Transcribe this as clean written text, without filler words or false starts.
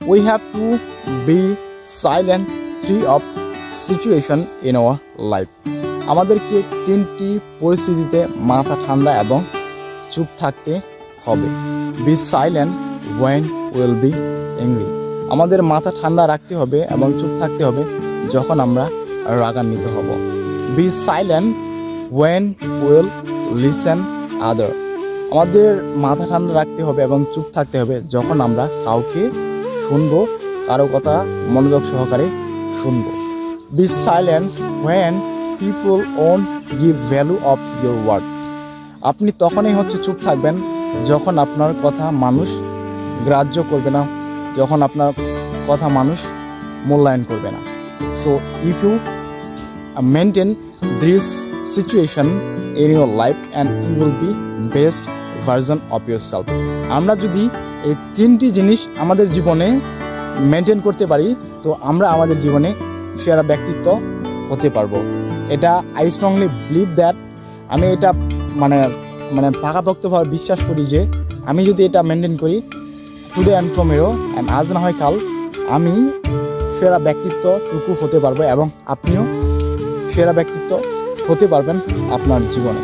we have to be silent three of situation in our life. আমাদেরকে তিনটি পরিস্থিতিতে মাথা ঠান্ডা এবং চুপ থাকতে হবে। Be silent when we'll be angry. আমাদের মাথা ঠান্ডা রাখতে হবে এবং চুপ থাকতে হবে যখন আমরা রাগান্বিত হব। Be silent when we'll listen other. আমাদের মাথা ঠান্ডা রাখতে হবে এবং চুপ থাকতে হবে যখন আমরা কাউকে শুনবো, কারো কথা মনোযোগ সহকারে শুনবো। Be silent when people won't give value of your word. আপনি তখনই চুপ থাকবেন যখন আপনার কথা মানুষ গ্রাহ্য করবে না, যখন আপনার কথা মানুষ মূল্যায়ন করবে না। So if you maintain this situation in your life and you will be best version of yourself. আমরা যদি এই তিনটি জিনিস আমাদের জীবনে মেনটেন করতে পারি তো আমরা আমাদের জীবনে সেরা ব্যক্তিত্ব হতে পারবো। এটা আই স্ট্রংলি বিলিভ দ্যাট, আমি এটা মানে পাকাপোক্তভাবে বিশ্বাস করি যে আমি যদি এটা মেনটেন করি টুডে অ্যান্ড টুমরো অ্যান্ড আজ না হয় কাল, আমি সেরা ব্যক্তিত্বটুকু হতে পারবো এবং আপনিও সেরা ব্যক্তিত্ব হতে পারবেন আপনার জীবনে।